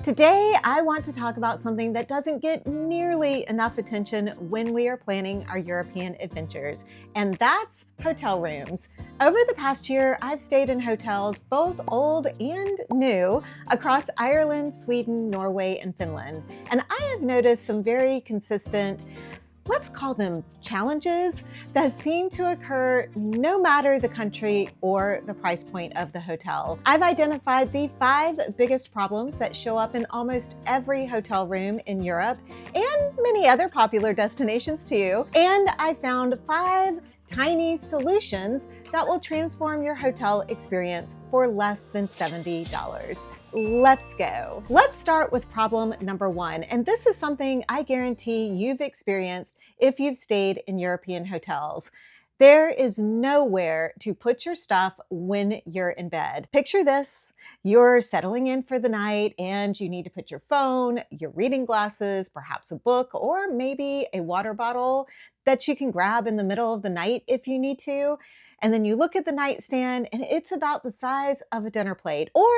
Today, I want to talk about something that doesn't get nearly enough attention when we are planning our European adventures, and that's hotel rooms. Over the past year, I've stayed in hotels, both old and new, across Ireland, Sweden, Norway, and Finland. And I have noticed some very consistent, let's call them challenges, that seem to occur no matter the country or the price point of the hotel. I've identified the 5 biggest problems that show up in almost every hotel room in Europe and many other popular destinations too. And I found 5 tiny solutions that will transform your hotel experience for less than $70. Let's go. Let's start with problem number 1. And this is something I guarantee you've experienced if you've stayed in European hotels. There is nowhere to put your stuff when you're in bed. Picture this: you're settling in for the night and you need to put your phone, your reading glasses, perhaps a book, or maybe a water bottle that you can grab in the middle of the night if you need to. And then you look at the nightstand and it's about the size of a dinner plate, or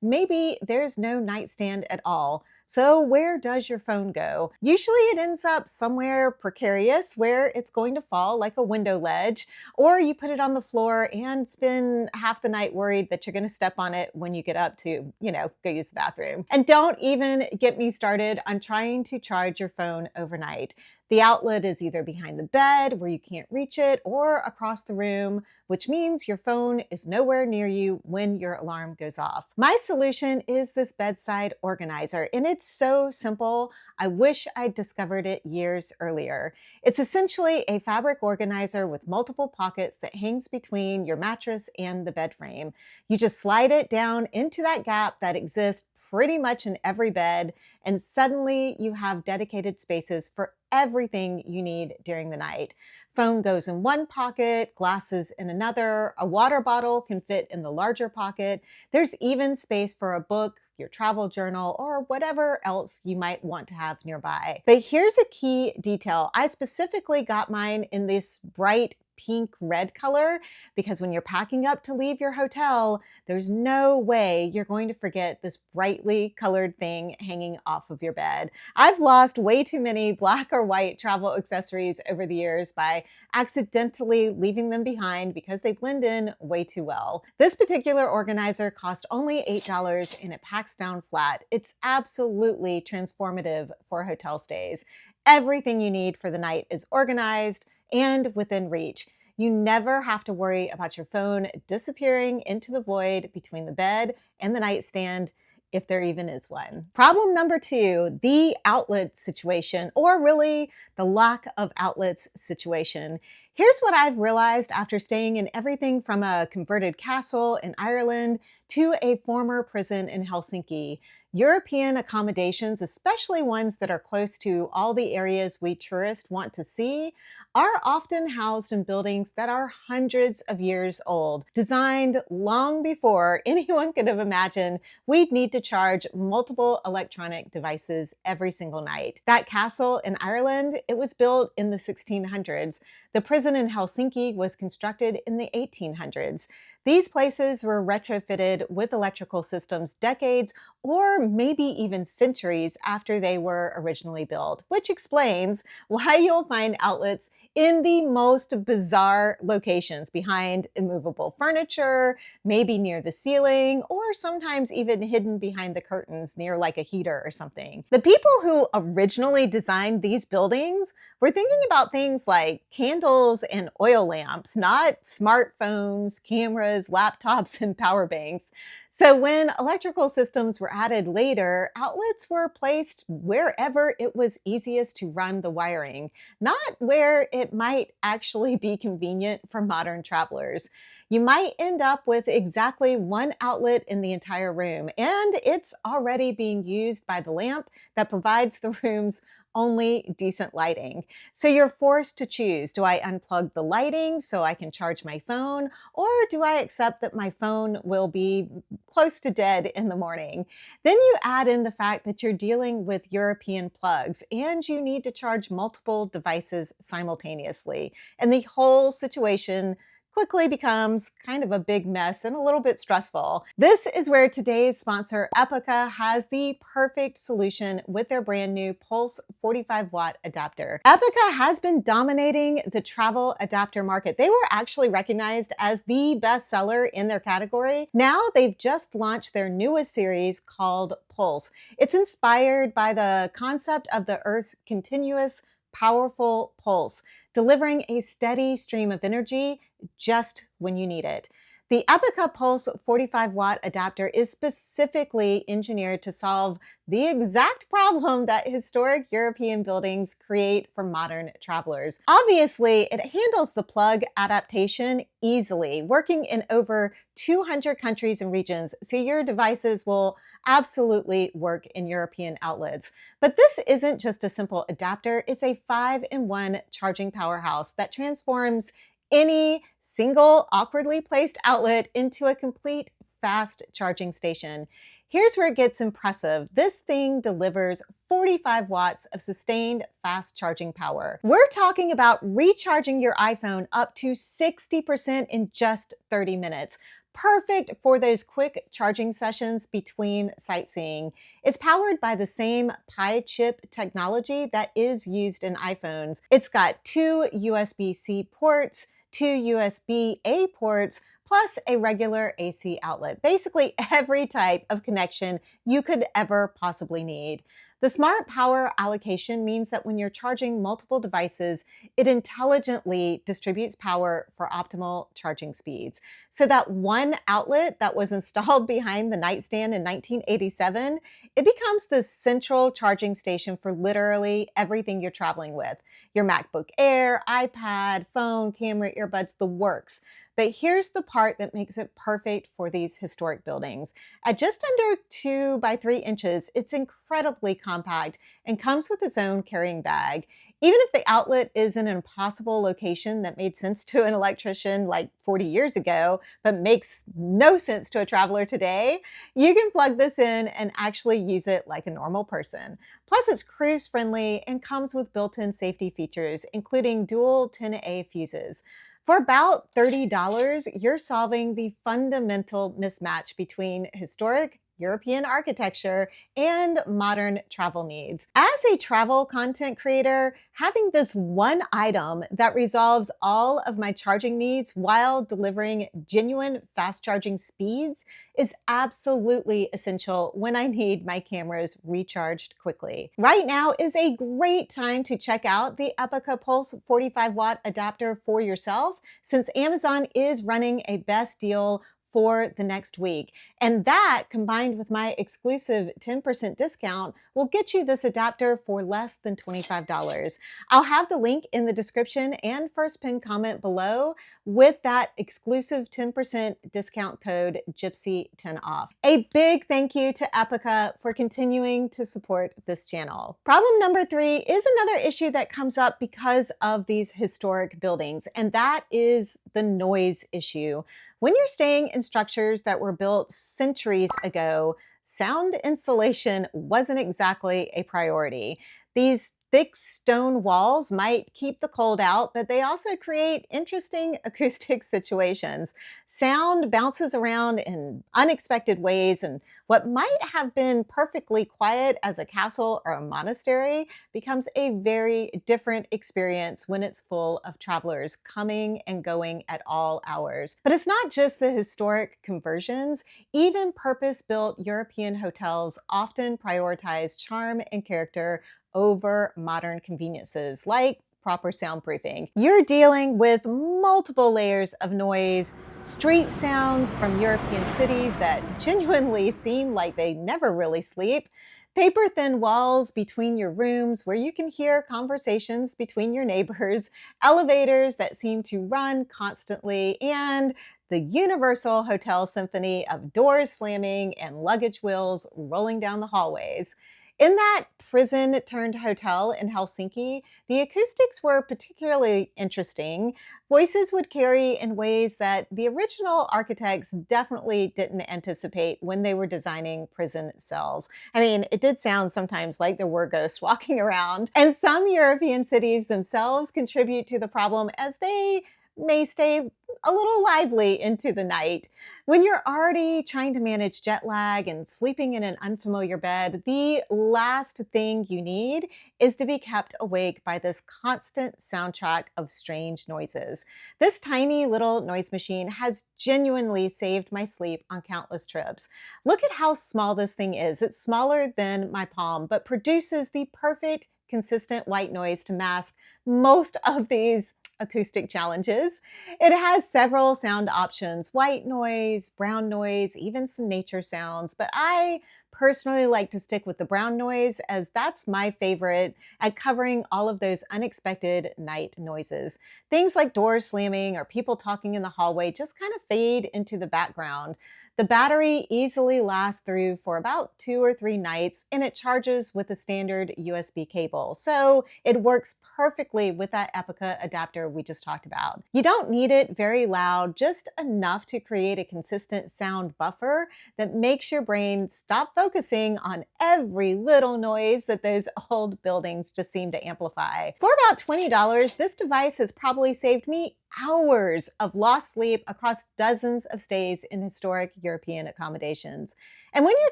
maybe there's no nightstand at all. So where does your phone go? Usually it ends up somewhere precarious where it's going to fall, like a window ledge, or you put it on the floor and spend half the night worried that you're going to step on it when you get up to, go use the bathroom. And don't even get me started on trying to charge your phone overnight. The outlet is either behind the bed where you can't reach it or across the room, which means your phone is nowhere near you when your alarm goes off. My solution is this bedside organizer, and it's so simple. I wish I'd discovered it years earlier. It's essentially a fabric organizer with multiple pockets that hangs between your mattress and the bed frame. You just slide it down into that gap that exists pretty much in every bed, and suddenly you have dedicated spaces for everything you need during the night. Phone goes in one pocket, glasses in another, a water bottle can fit in the larger pocket. There's even space for a book, your travel journal, or whatever else you might want to have nearby. But here's a key detail. I specifically got mine in this bright pink red color because when you're packing up to leave your hotel, there's no way you're going to forget this brightly colored thing hanging off of your bed. I've lost way too many black or white travel accessories over the years by accidentally leaving them behind because they blend in way too well. This particular organizer cost only $8 and it packs down flat. It's absolutely transformative for hotel stays. Everything you need for the night is organized and within reach. You never have to worry about your phone disappearing into the void between the bed and the nightstand, if there even is one. Problem number 2, the outlet situation, or really the lack of outlets situation. Here's what I've realized after staying in everything from a converted castle in Ireland to a former prison in Helsinki. European accommodations, especially ones that are close to all the areas we tourists want to see, are often housed in buildings that are hundreds of years old, designed long before anyone could have imagined we'd need to charge multiple electronic devices every single night. That castle in Ireland, it was built in the 1600s. The prison in Helsinki was constructed in the 1800s. These places were retrofitted with electrical systems decades or maybe even centuries after they were originally built, which explains why you'll find outlets in the most bizarre locations, behind immovable furniture, maybe near the ceiling, or sometimes even hidden behind the curtains near like a heater or something. The people who originally designed these buildings were thinking about things like candles and oil lamps, not smartphones, cameras, laptops, and power banks. So when electrical systems were added later, outlets were placed wherever it was easiest to run the wiring, not where it might actually be convenient for modern travelers. You might end up with exactly one outlet in the entire room, and it's already being used by the lamp that provides the room's only decent lighting. So you're forced to choose. Do I unplug the lighting so I can charge my phone? Or do I accept that my phone will be close to dead in the morning? Then you add in the fact that you're dealing with European plugs and you need to charge multiple devices simultaneously. And the whole situation quickly becomes kind of a big mess and a little bit stressful. This is where today's sponsor, Epica, has the perfect solution with their brand new Pulse 45-watt adapter. Epica has been dominating the travel adapter market. They were actually recognized as the best seller in their category. Now they've just launched their newest series called Pulse. It's inspired by the concept of the Earth's continuous, powerful pulse, delivering a steady stream of energy just when you need it. The Epica Pulse 45-watt adapter is specifically engineered to solve the exact problem that historic European buildings create for modern travelers. Obviously, it handles the plug adaptation easily, working in over 200 countries and regions, so your devices will absolutely work in European outlets. But this isn't just a simple adapter, it's a 5-in-1 charging powerhouse that transforms any single awkwardly placed outlet into a complete fast charging station. Here's where it gets impressive. This thing delivers 45 watts of sustained fast charging power. We're talking about recharging your iPhone up to 60% in just 30 minutes. Perfect for those quick charging sessions between sightseeing. It's powered by the same Pi chip technology that is used in iPhones. It's got 2 USB-C ports, 2 USB-A ports, plus a regular AC outlet. Basically every type of connection you could ever possibly need. The smart power allocation means that when you're charging multiple devices, it intelligently distributes power for optimal charging speeds. So that one outlet that was installed behind the nightstand in 1987, it becomes the central charging station for literally everything you're traveling with. Your MacBook Air, iPad, phone, camera, earbuds, the works. But here's the part that makes it perfect for these historic buildings. At just under 2 by 3 inches, it's incredibly compact and comes with its own carrying bag. Even if the outlet is in an impossible location that made sense to an electrician like 40 years ago, but makes no sense to a traveler today, you can plug this in and actually use it like a normal person. Plus, it's cruise friendly and comes with built-in safety features, including dual 10A fuses. For about $30, you're solving the fundamental mismatch between historic European architecture and modern travel needs. As a travel content creator, having this one item that resolves all of my charging needs while delivering genuine fast charging speeds is absolutely essential when I need my cameras recharged quickly. Right now is a great time to check out the Epica Pulse 45-watt adapter for yourself, since Amazon is running a best deal for the next week. And that, combined with my exclusive 10% discount, will get you this adapter for less than $25. I'll have the link in the description and first pinned comment below with that exclusive 10% discount code GYPSY10OFF. A big thank you to Epica for continuing to support this channel. Problem number 3 is another issue that comes up because of these historic buildings, and that is the noise issue. When you're staying in structures that were built centuries ago, sound insulation wasn't exactly a priority. These thick stone walls might keep the cold out, but they also create interesting acoustic situations. Sound bounces around in unexpected ways, and what might have been perfectly quiet as a castle or a monastery becomes a very different experience when it's full of travelers coming and going at all hours. But it's not just the historic conversions. Even purpose-built European hotels often prioritize charm and character over modern conveniences like proper soundproofing. You're dealing with multiple layers of noise, street sounds from European cities that genuinely seem like they never really sleep, paper-thin walls between your rooms where you can hear conversations between your neighbors, elevators that seem to run constantly, and the universal hotel symphony of doors slamming and luggage wheels rolling down the hallways. In that prison-turned-hotel in Helsinki, the acoustics were particularly interesting. Voices would carry in ways that the original architects definitely didn't anticipate when they were designing prison cells. I mean, it did sound sometimes like there were ghosts walking around. And some European cities themselves contribute to the problem, as they may stay a little lively into the night. When you're already trying to manage jet lag and sleeping in an unfamiliar bed, the last thing you need is to be kept awake by this constant soundtrack of strange noises. This tiny little noise machine has genuinely saved my sleep on countless trips. Look at how small this thing is. It's smaller than my palm, but produces the perfect, consistent white noise to mask most of these acoustic challenges. It has several sound options: white noise, brown noise, even some nature sounds. But I personally like to stick with the brown noise, as that's my favorite at covering all of those unexpected night noises. Things like doors slamming or people talking in the hallway just kind of fade into the background. The battery easily lasts through for about 2 or 3 nights, and it charges with a standard USB cable. So it works perfectly with that Epica adapter we just talked about. You don't need it very loud, just enough to create a consistent sound buffer that makes your brain stop focusing on every little noise that those old buildings just seem to amplify. For about $20, this device has probably saved me hours of lost sleep across dozens of stays in historic European accommodations. And when you're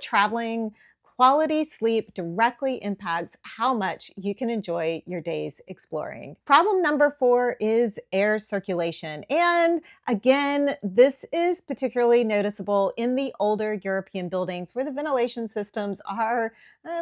traveling, quality sleep directly impacts how much you can enjoy your days exploring. Problem number 4 is air circulation. And again, this is particularly noticeable in the older European buildings where the ventilation systems are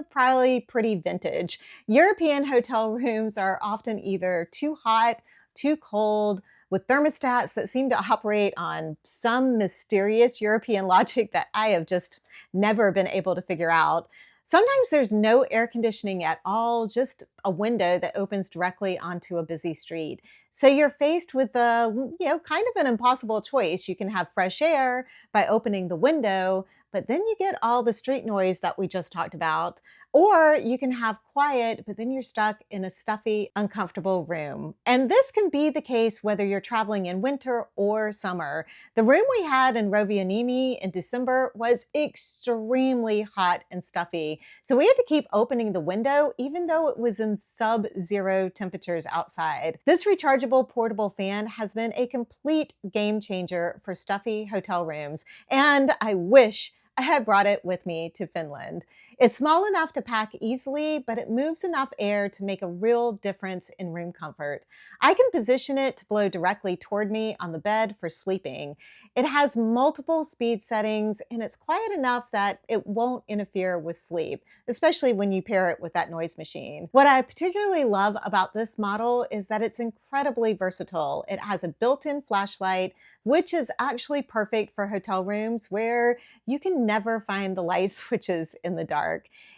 probably pretty vintage. European hotel rooms are often either too hot, too cold, with thermostats that seem to operate on some mysterious European logic that I have just never been able to figure out. Sometimes there's no air conditioning at all, just a window that opens directly onto a busy street. So you're faced with kind of an impossible choice. You can have fresh air by opening the window, but then you get all the street noise that we just talked about. Or you can have quiet, but then you're stuck in a stuffy, uncomfortable room. And this can be the case whether you're traveling in winter or summer. The room we had in Rovaniemi in December was extremely hot and stuffy. So we had to keep opening the window, even though it was in sub-zero temperatures outside. This rechargeable portable fan has been a complete game changer for stuffy hotel rooms. And I wish I had brought it with me to Finland. It's small enough to pack easily, but it moves enough air to make a real difference in room comfort. I can position it to blow directly toward me on the bed for sleeping. It has multiple speed settings, and it's quiet enough that it won't interfere with sleep, especially when you pair it with that noise machine. What I particularly love about this model is that it's incredibly versatile. It has a built-in flashlight, which is actually perfect for hotel rooms where you can never find the light switches in the dark.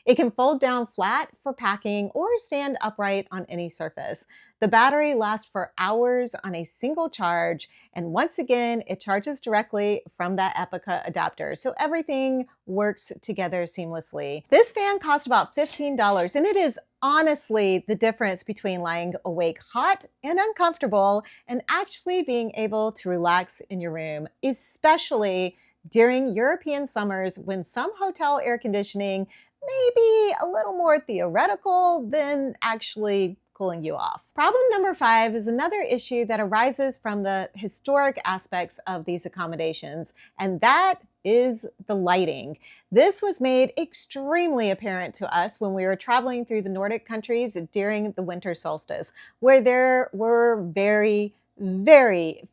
It can fold down flat for packing or stand upright on any surface. The battery lasts for hours on a single charge, and once again, it charges directly from that Epica adapter, so everything works together seamlessly. This fan cost about $15, and it is honestly the difference between lying awake hot and uncomfortable and actually being able to relax in your room, especially during European summers when some hotel air conditioning may be a little more theoretical than actually cooling you off. Problem number 5 is another issue that arises from the historic aspects of these accommodations, and that is the lighting. This was made extremely apparent to us when we were traveling through the Nordic countries during the winter solstice, where there were very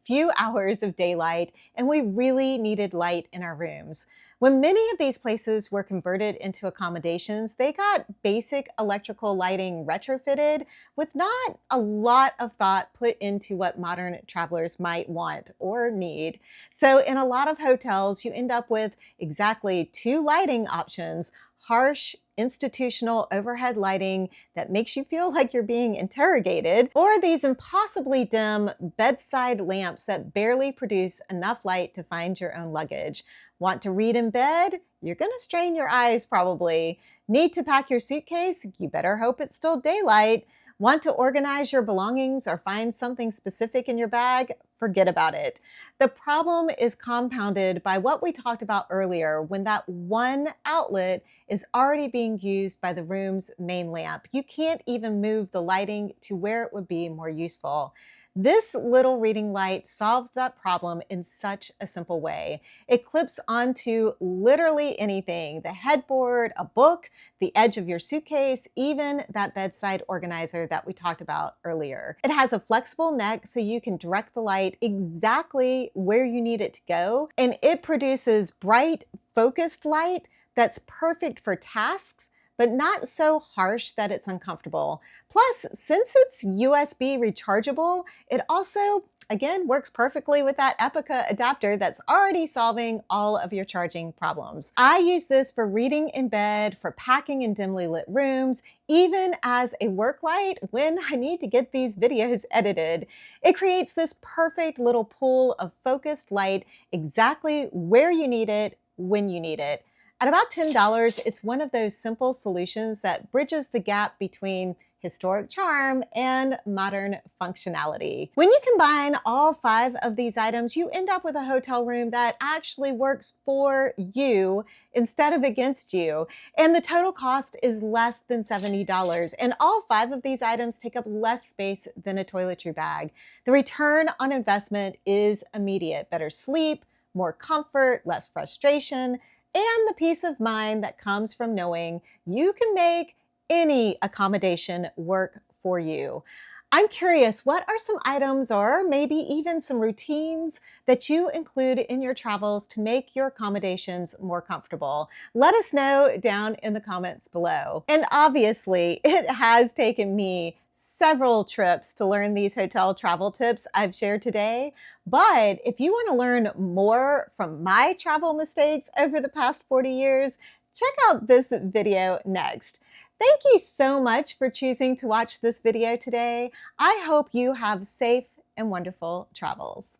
few hours of daylight, and we really needed light in our rooms. When many of these places were converted into accommodations, they got basic electrical lighting retrofitted with not a lot of thought put into what modern travelers might want or need. So in a lot of hotels, you end up with exactly 2 lighting options: harsh institutional overhead lighting that makes you feel like you're being interrogated, or these impossibly dim bedside lamps that barely produce enough light to find your own luggage. Want to read in bed? You're going to strain your eyes probably. Need to pack your suitcase? You better hope it's still daylight. Want to organize your belongings or find something specific in your bag? Forget about it. The problem is compounded by what we talked about earlier, when that one outlet is already being used by the room's main lamp. You can't even move the lighting to where it would be more useful. This little reading light solves that problem in such a simple way. It clips onto literally anything: the headboard, a book, the edge of your suitcase, even that bedside organizer that we talked about earlier. It has a flexible neck so you can direct the light exactly where you need it to go, and it produces bright, focused light that's perfect for tasks, but not so harsh that it's uncomfortable. Plus, since it's USB rechargeable, it also, again, works perfectly with that Epica adapter that's already solving all of your charging problems. I use this for reading in bed, for packing in dimly lit rooms, even as a work light when I need to get these videos edited. It creates this perfect little pool of focused light exactly where you need it, when you need it. At about $10, it's one of those simple solutions that bridges the gap between historic charm and modern functionality. When you combine all 5 of these items, you end up with a hotel room that actually works for you instead of against you. And the total cost is less than $70. And all 5 of these items take up less space than a toiletry bag. The return on investment is immediate: better sleep, more comfort, less frustration, and the peace of mind that comes from knowing you can make any accommodation work for you. I'm curious, what are some items or maybe even some routines that you include in your travels to make your accommodations more comfortable? Let us know down in the comments below. And obviously, it has taken me several trips to learn these hotel travel tips I've shared today. But if you want to learn more from my travel mistakes over the past 40 years, check out this video next. Thank you so much for choosing to watch this video today. I hope you have safe and wonderful travels.